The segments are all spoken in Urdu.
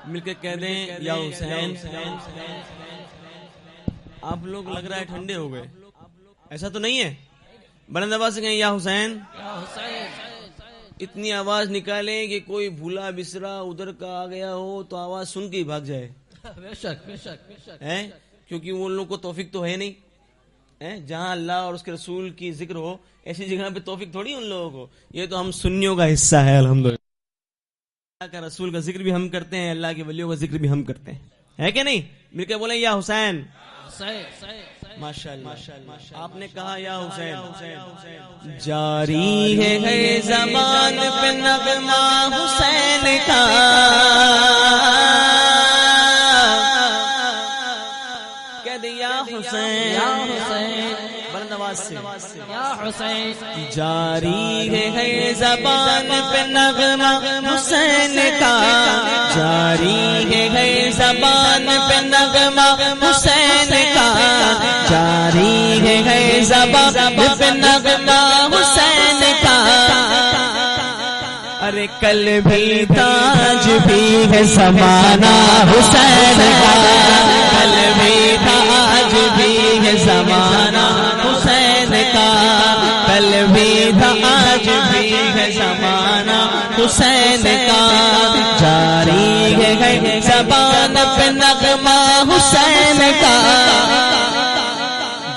مل کے کہہ دیں یا حسین. آپ لوگ لگ رہا ہے ٹھنڈے ہو گئے, ایسا تو نہیں ہے؟ بلند آواز سے کہیں یا حسین. اتنی آواز نکالیں کہ کوئی بھولا بسرا ادھر کا آ گیا ہو تو آواز سن کے ہی بھاگ جائے. بے شک بے شک بے شک. کیونکہ ان لوگوں کو توفیق تو ہے نہیں. جہاں اللہ اور اس کے رسول کی ذکر ہو ایسی جگہ پہ توفیق تھوڑی ان لوگوں کو. یہ تو ہم سنیوں کا حصہ ہے الحمدللہ. اللہ کا رسول کا ذکر بھی ہم کرتے ہیں, اللہ کے ولیوں کا ذکر بھی ہم کرتے ہیں, ہے کہ نہیں؟ مل کے بولیں یا حسین. ماشاءاللہ آپ نے کہا یا حسین. جاری ہے زبان پہ نغمہ حسین کا, کہہ دے یا حسین. یا حسین بلند آواز سے یا حسین. جاری ہے زبان پہ نغمہ حسین کا, جاری ہے زبان پہ نغمہ حسین کا, جاری ہے زبان پہ نغمہ حسین کا. ارے کل بھی تاج بھی ہے زمانہ حسین کا, کل بھی تاج بھی ہے زمانہ حسین کا, کل بھی تاج بھی ہے زمانہ حسین کا. جاری ہے زبان پہ نغمہ حسین کا,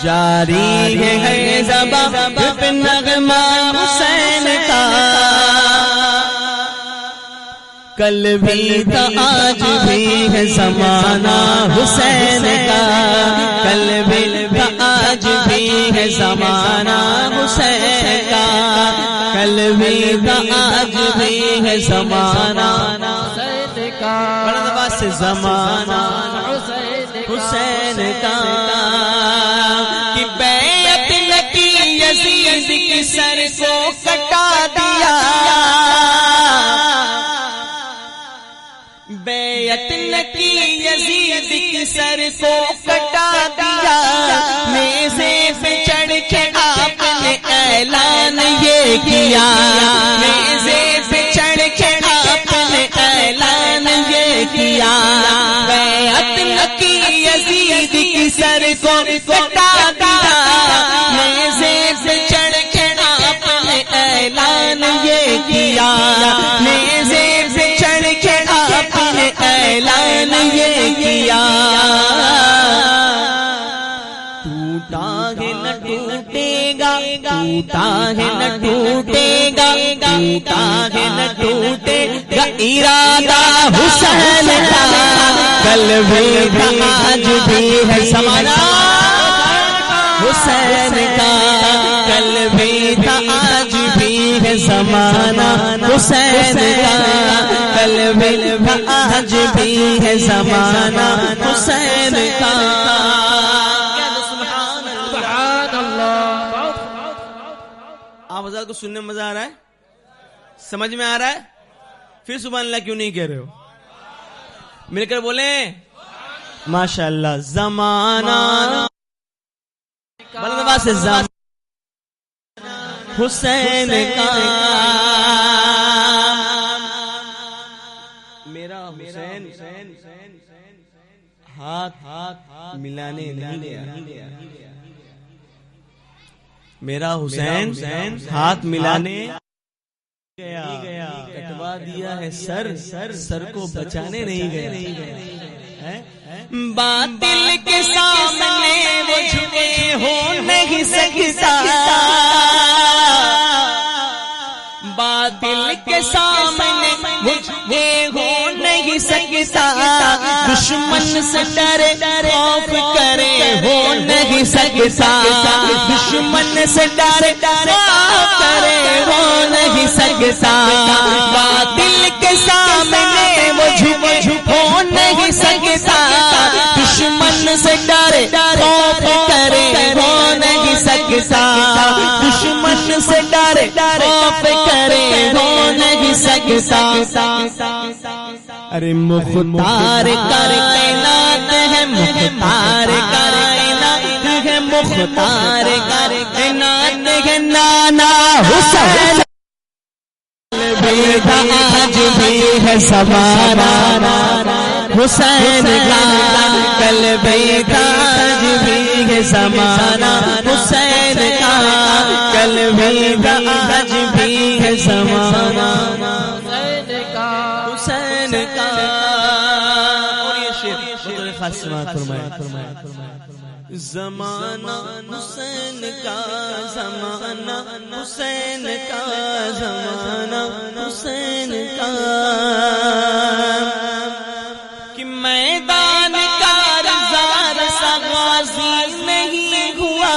جاری ہے زبان پہ نغمہ حسین کا. کل بھی تھا آج بھی ہے زمانہ حسین کا, کل بھی تھا آج بھی ہے زمانہ حسین کا, کل بھی تھا آج بھی ہے زمانہ حسین کا. بلند آواز سے زمانہ حسین کا. کہ بیعت نہ کی یزید کی سر کو کٹا دیا, بیعت نہ کی یزید کی سر کو کٹا دیا. نیزے پہ چڑھ کے آپ نے اعلان یہ کیا, نیزے پہ چڑھ کے آپ نے اعلان یہ کیا. بیعت نہ کی یزید کی سر کو کٹا دیا, نیزے پہ چڑھ کے آپ نے اعلان یہ کیا, نیزے پہ چڑھ کے آپ نے اعلان یہ کیا. ٹوٹا ہے نہ ٹوٹے گا, ٹوٹا ہے نہ ٹوٹے گا, ٹوٹا ہے نہ ٹوٹے گا ارادہ حسین کا. کل بھی تھا آج بھی ہے زمانہ حسین کا, کل بھی تھا آج بھی ہے زمانہ حسین کا, کل بھی تھا آج بھی ہے زمانہ حسین کا. آپ حضرات کو سننے میں مزہ آ رہا ہے, سمجھ میں آ رہا ہے؟ پھر سبحان اللہ کیوں نہیں کہہ رہے ہو؟ مل کر بولیں ماشاءاللہ. زمانہ بلند آواز سے زمانہ حسین کا. میرا حسین ہاتھ ملانے نہیں گیا, میرا حسین ہاتھ ملانے گیا, کٹوا دیا ہے سر کو بچانے نہیں گیا. باطل کے سامنے وہ جھکے ہو نہیں سکتا, باطل کے سامنے وہ جھکے ہو نہیں سکتا. دشمن سے ڈرے خوف کرے ہو نہیں سکتا, دشمن سے ڈرے خوف کرے ہو نہیں سکتا. باطل کے سامنے وہ جھکے ہو نہیں سکتا, دشمن سے ڈرے خوف کرے ہو نہیں سکتا, دشمن سے ڈرے خوف کرے ہو نہیں سکتا. ارے مختار کائنات ہے, مختار کائنات ہے, مختار کائنات ہے نانا حسین. آج بھی ہے زمانہ حسین کا کل بھی تاج بھی ہے زمانہ حسین کا کل بھی تاج بھی ہے زمانہ حسین کا اور یہ شعر بطور خاص سماعت فرمائے زمانہ حسین کا زمانہ حسین کا زمانہ حسین کا کہ میدان کارزار سا غازی نہیں ہوا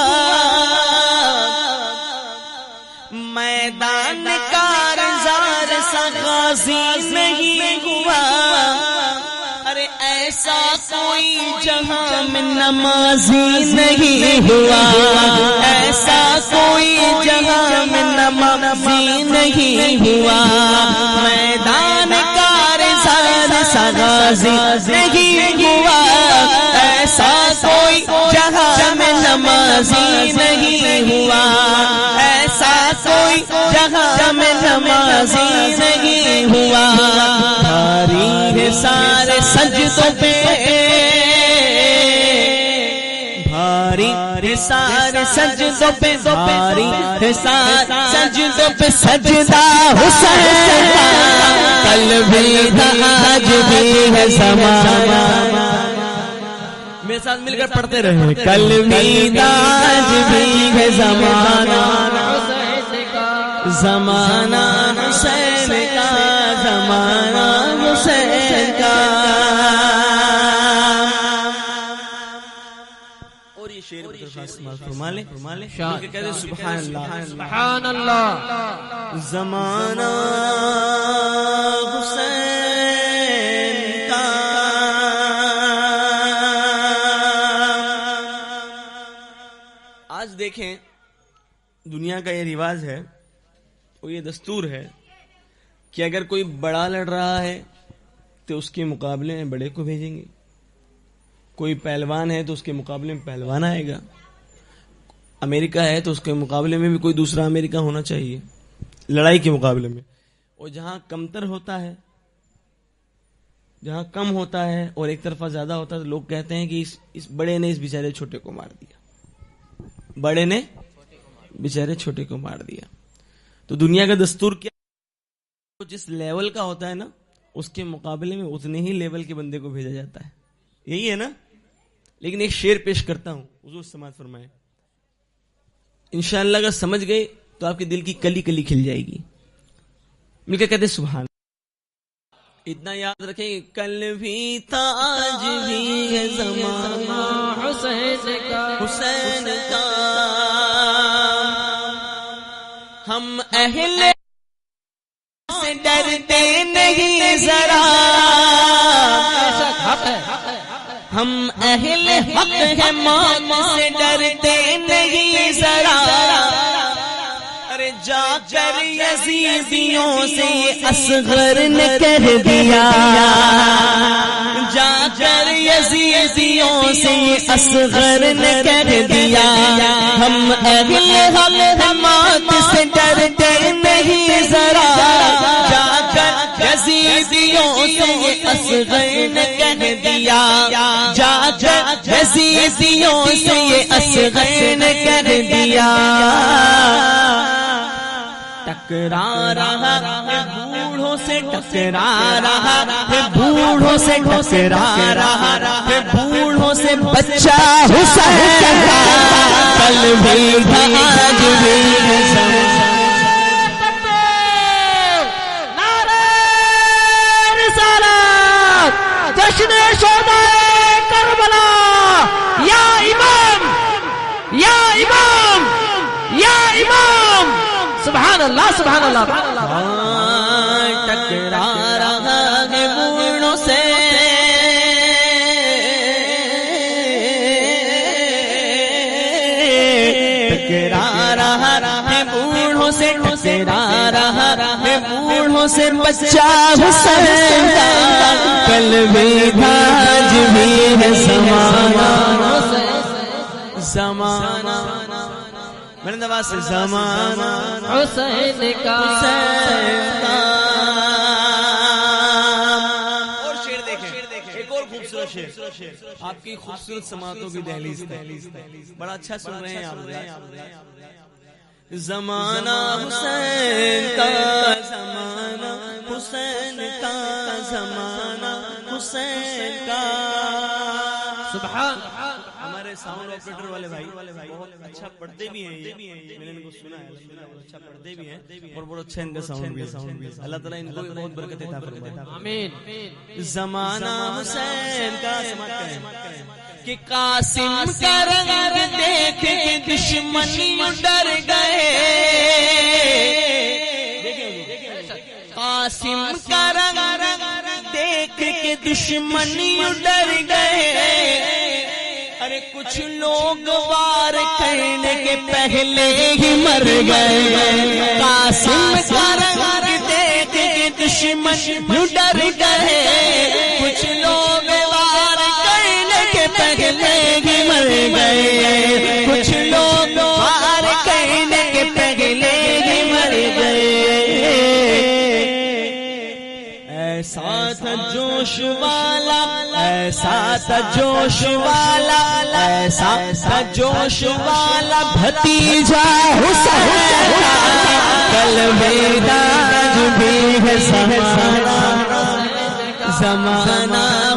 میدان کارزار سا غازی نہیں ہوا ارے ایسا کوئی جہاں میں نمازی نہیں ہوا ایسا کوئی جہاں میں نمازی نہیں ہوا میدان کارزار سا غازی نہیں ہوا ایسا کوئی جہاں میں نمازی نہیں ہوا ایسا کوئی جہاں میں نمازی نہیں ہوا بھاری ہے سارے سجدوں پہ بھاری ہے سارے سجدوں پہ بھاری ہے سارے سجدوں پہ سجدہ حسین کا کل بھی آج بھی ہے زمانہ میرے ساتھ مل کر پڑھتے رہے کل بھی آج بھی ہے زمانہ زمانہ حسین کا زمانہ حسین کا اور یہ شعر فرما لے کہتے ہیں سبحان اللہ سبحان اللہ زمانہ حسین کا آج دیکھیں دنیا کا یہ رواج ہے اور یہ دستور ہے کہ اگر کوئی بڑا لڑ رہا ہے تو اس کے مقابلے میں بڑے کو بھیجیں گے کوئی پہلوان ہے تو اس کے مقابلے میں پہلوان آئے گا امریکہ ہے تو اس کے مقابلے میں بھی کوئی دوسرا امریکہ ہونا چاہیے لڑائی کے مقابلے میں اور جہاں کمتر ہوتا ہے جہاں کم ہوتا ہے اور ایک طرفہ زیادہ ہوتا ہے تو لوگ کہتے ہیں کہ اس بڑے نے اس بیچارے چھوٹے کو مار دیا بڑے نے بیچارے چھوٹے کو مار دیا تو دنیا کا دستور کیا جس لیول کا ہوتا ہے نا اس کے مقابلے میں اتنے ہی لیول کے بندے کو بھیجا جاتا ہے یہی ہے نا لیکن ایک شعر پیش کرتا ہوں حضور سماعت فرمائے انشاءاللہ اگر سمجھ گئے تو آپ کے دل کی کلی کلی کھل جائے گی مل کے کہتے سبحان اتنا یاد رکھیں کل بھی تاج بھی ہے زمانہ حسین کا حسین کا ہم اہل سے ڈرتے نہیں ذرا ہم اہل حق ہیں موت سے ڈرتے نہیں ذرا ارے جا کر یزیدیوں سے یہ اصغر نے کہہ دیا جا کر یزیدیوں سے یہ اصغر نے کہہ دیا ہم اہل حق ہیں موت سے ڈرتے نہیں ذرا جا کر یزیدیوں سے یہ اصغر نے کہہ دیا جا کر یزیدیوں سے یہ اصغر نے کہہ دیا ٹکرا رہا ہے بوڑھوں سے ٹکرا رہا ہے بوڑھوں سے ٹکرا رہا ہے بوڑھوں سے بچہ حسین کا کل بھی آج بھی ہے نعرہ رسالت جشن شہدائے کربلا یا امام یا امام یا امام سبحان اللہ سبحان اللہ ٹکرا رہا ہے بوڑھوں سے ٹکرا رہا ہے بوڑھوں سے ٹکرا رہا ہے بوڑھوں سے بچہ حسین کا کل بھی آج بھی ہے زمانہ زمانہ میں نے سے زمانہ حسین کا حسین کا اور شعر دیکھیں ایک اور خوبصورت شعر آپ کی خوبصورت سماعتوں کی دہلیز بڑا اچھا سن رہے ہیں آپ. زمانہ حسین کا زمانہ حسین کا زمانہ حسین کا. سبحان. ہمارے ساؤنڈ آپریٹر والے بھائی بہت اچھا پڑھتے بھی ہیں, میں نے ان کو سنا ہے, اچھا پڑھتے بھی ہیں اور بہت اچھا ان کا ساؤنڈ بھی ہے. اللہ تعالیٰ ان کو بھی بہت برکت عطا فرمائے. آمین. زمانہ حسین کا کہ قاسم کا رنگ دیکھ کے دشمن ڈر گئے. قاسم کا رنگ دیکھ کے دشمن ڈر گئے. ارے کچھ لوگ وار کرنے کے پہلے ہی مر گئے. قاسم کا رنگ دیکھ کے دشمن ڈر گئے. کچھ لوگ وار کرنے کے پہلے ہی مر گئے. کچھ لوگ وار کرنے کے پہلے ہی مر گئے. ایسا تھا جوش والا, ایسا تھا جوش والا, ایسا تھا جوش والا بھتیجا حسین کا. کل بیداج بھی ہے زمانہ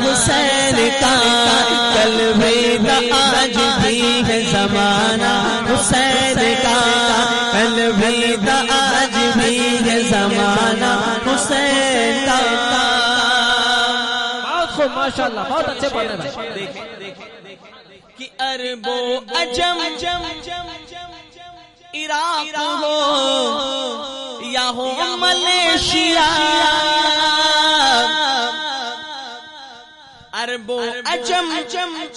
حسین کا. کل بیداج بھی ہے زمانہ حسین کا. کل بیداج بھی ہے زمانہ حسین کا. ماشاءاللہ بہت اچھے پڑھ رہے ہیں. کہ عرب و عجم عراق ہو یا ہو ملیشیا. عرب و عجم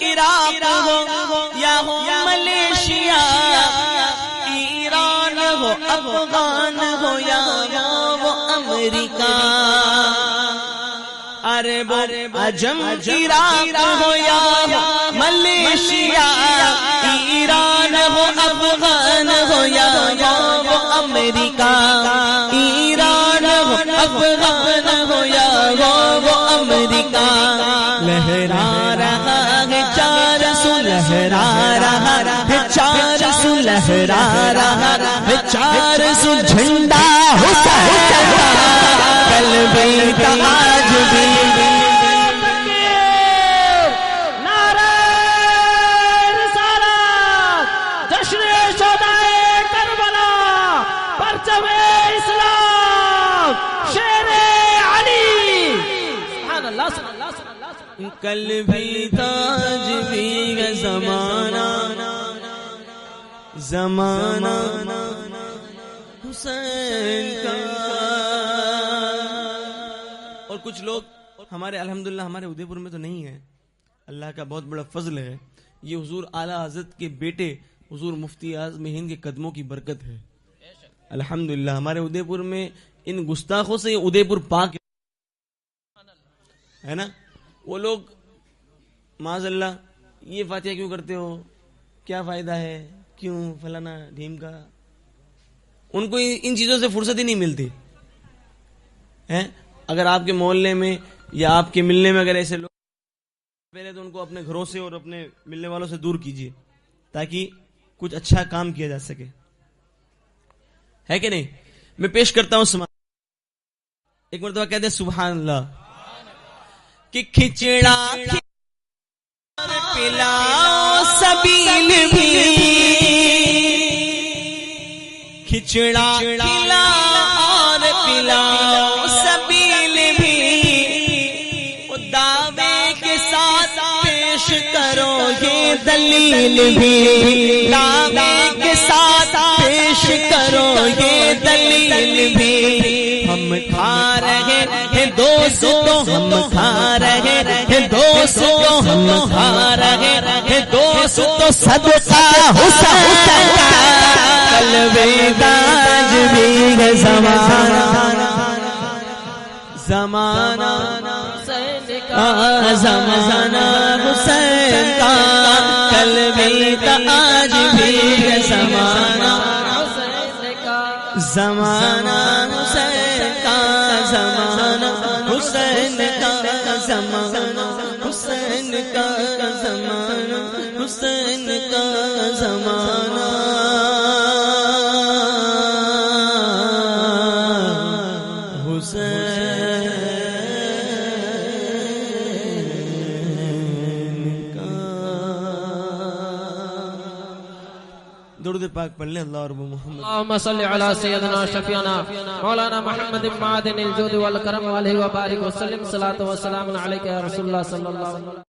عراق ہو یا ہو ملیشیا. ایران ہو افغان ہو یا وہ امریکہ. عرب عجم عراق ہو یا ملیشیا. ایران ہو افغان ہو یا وہ امریکہ. ایران ہو افغان ہو یا وہ امریکہ. لہرا رہا ہے 400 لہرا رہا ہے 400 لہرا رہا ہے 400 جھنڈا حسین کا. کل بھی آج بھی نعرہ رسالت, جشن شہدائے کربلا, پرچم اسلام, شیر علی. سبحان اللہ. کل بھی تاج بھی ہے زمانہ زمانہ حسین کا. اور کچھ لوگ ہمارے الحمدللہ ہمارے ادے پور میں تو نہیں ہے, اللہ کا بہت بڑا فضل ہے. یہ حضور اعلیٰ حضرت کے بیٹے حضور مفتی اعظم ہند کے قدموں کی برکت ہے. الحمدللہ ہمارے ادے پور میں ان گستاخوں سے ادے پور پاک ہے نا. وہ لوگ معاذ اللہ یہ فاتحہ کیوں کرتے ہو, کیا فائدہ ہے, کیوں فلانا ڈھیم کا. ان کو ان چیزوں سے فرصت ہی نہیں ملتی ہے. اگر آپ کے محلے میں یا آپ کے ملنے میں اگر ایسے لوگ, پہلے تو ان کو اپنے گھروں سے اور اپنے ملنے والوں سے دور کیجیے تاکہ کچھ اچھا کام کیا جا سکے, ہے کہ نہیں. میں پیش کرتا ہوں ایک مرتبہ کہتے ہیں سبحان اللہ. کہ کھچڑا پلاؤ سبیل بھی, کھچڑا پلاؤ اور پلاؤ سبیل بھی. دعوے کے ساتھ پیش کرو یہ دلیل بھی. دعوے کے ساتھ پیش کرو یہ دلیل بھی. ہم کھا رہے ہیں دوستو, ہم کھا رہے ہیں دوستو, ہم کھا رہے ہیں دوستو صدقہ حسین کا. کل بیداج بھی ہے زمانہ زمانہ زمانہ حسین کا. کل بیداج بھی ہے زمانہ زمانہ حسین کا. زمانہ حسین کا زمانہ کا زمانہ حسین کا زمانہ درود پاک پڑھ لیں. اللہ رب محمد اللهم صل على سيدنا شفيعنا مولانا محمد معدن الجود والكرم وعليه وبارك وسلم. صلاة وسلام عليك يا رسول الله صلى الله عليه وسلم.